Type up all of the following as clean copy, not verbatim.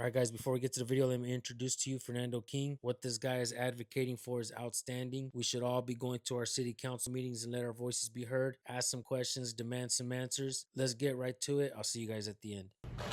All right, guys, before we get to the video, let me introduce to you Fernando King. What this guy is advocating for is outstanding. We should all be going to our city council meetings and let our voices be heard, ask some questions, demand some answers. Let's get right to it. I'll see you guys at the end.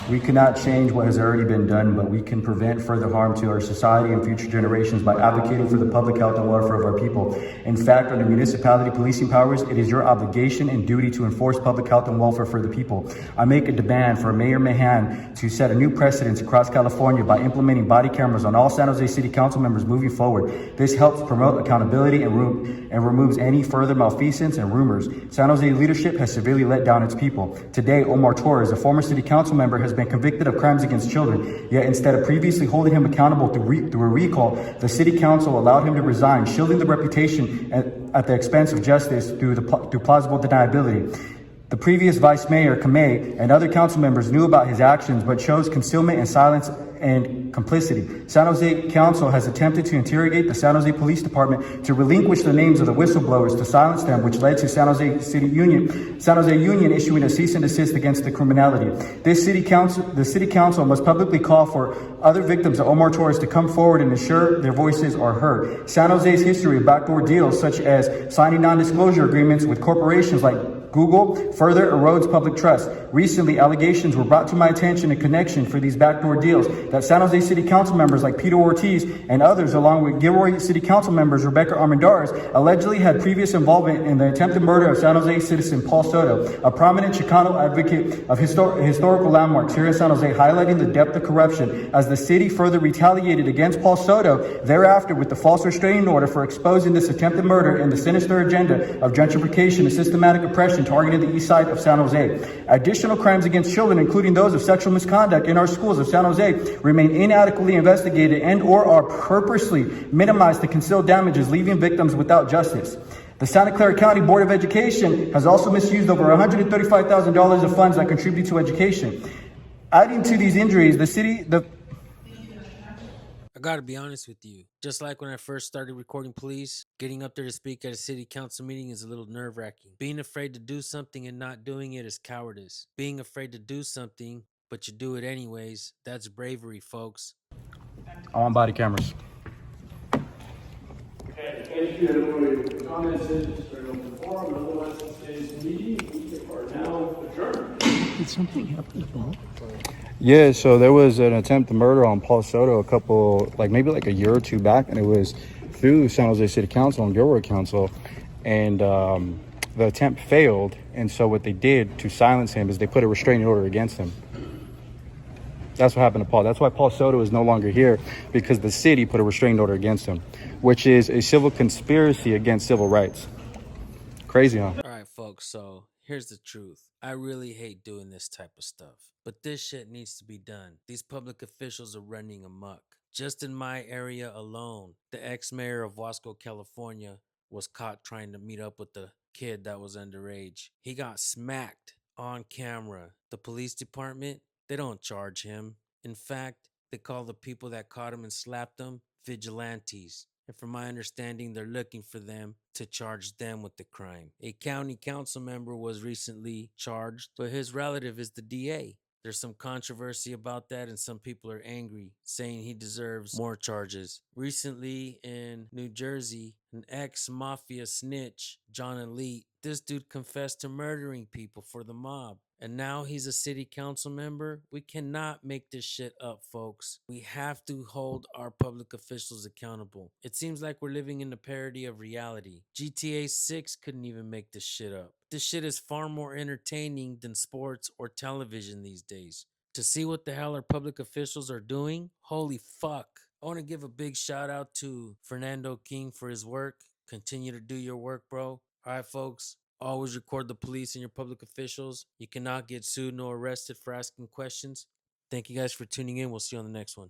We cannot change what has already been done, but we can prevent further harm to our society and future generations by advocating for the public health and welfare of our people. In fact, under municipality policing powers, it is your obligation and duty to enforce public health and welfare for the people. I make a demand for Mayor Mahan to set a new precedence across California by implementing body cameras on all San Jose City Council members moving forward. This helps promote accountability and removes any further malfeasance and rumors. San Jose leadership has severely let down its people. Today, Omar Torres, a former city council member, has been convicted of crimes against children. Yet instead of previously holding him accountable through a recall, the city council allowed him to resign, shielding the reputation at the expense of justice through plausible deniability. The previous vice mayor, ℍ𝒹, and other council members knew about his actions but chose concealment and silence and complicity. San Jose Council has attempted to interrogate the San Jose Police Department to relinquish the names of the whistleblowers to silence them, which led to San Jose Union issuing a cease and desist against the criminality. The city council must publicly call for other victims of Omar Torres to come forward and ensure their voices are heard. San Jose's history of backdoor deals, such as signing non-disclosure agreements with corporations like Google, further erodes public trust. Recently, allegations were brought to my attention in connection for these backdoor deals that San Jose City Council members like Peter Ortiz and others, along with Gilroy City Council members Rebecca Armendariz, allegedly had previous involvement in the attempted murder of San Jose citizen Paul Soto, a prominent Chicano advocate of historical landmarks here in San Jose, highlighting the depth of corruption as the city further retaliated against Paul Soto thereafter with the false restraining order for exposing this attempted murder and the sinister agenda of gentrification and systematic oppression targeting the east side of San Jose. Additional crimes against children, including those of sexual misconduct in our schools of San Jose, remain inadequately investigated and or are purposely minimized to conceal damages, leaving victims without justice. The Santa Clara County Board of Education has also misused over $135,000 of funds that contribute to education. Adding to these injuries, I gotta be honest with you. Just like when I first started recording police, getting up there to speak at a city council meeting is a little nerve-wracking. Being afraid to do something and not doing it is cowardice. Being afraid to do something, but you do it anyways, that's bravery, folks. I want body cameras. Okay, thank you everybody for your comments. It's for an open forum. Otherwise, today's meeting, we are now adjourned. Did something happen to Paul? Yeah, so there was an attempt to murder on Paul Soto maybe a year or two back, and it was through San Jose City Council and Gilroy Council, and the attempt failed, and so what they did to silence him is they put a restraining order against him. That's what happened to Paul. That's why Paul Soto is no longer here, because the city put a restraining order against him, which is a civil conspiracy against civil rights. Crazy, huh? All right, folks, so here's the truth. I really hate doing this type of stuff, but this shit needs to be done. These public officials are running amok. Just in my area alone, the ex-mayor of Wasco, California, was caught trying to meet up with the kid that was underage. He got smacked on camera. The police department, they don't charge him. In fact, they call the people that caught him and slapped him vigilantes. And from my understanding, they're looking for them to charge them with the crime. A county council member was recently charged, but his relative is the DA. There's some controversy about that, and some people are angry, saying he deserves more charges. Recently in New Jersey, an ex-mafia snitch, John Elite, this dude confessed to murdering people for the mob. And now he's a city council member. We cannot make this shit up, folks. We have to hold our public officials accountable. It seems like we're living in a parody of reality. GTA 6 couldn't even make this shit up. This shit is far more entertaining than sports or television these days. To see what the hell our public officials are doing, holy fuck. I want to give a big shout out to Fernando King for his work. Continue to do your work, bro. All right, folks. Always record the police and your public officials. You cannot get sued nor arrested for asking questions. Thank you guys for tuning in. We'll see you on the next one.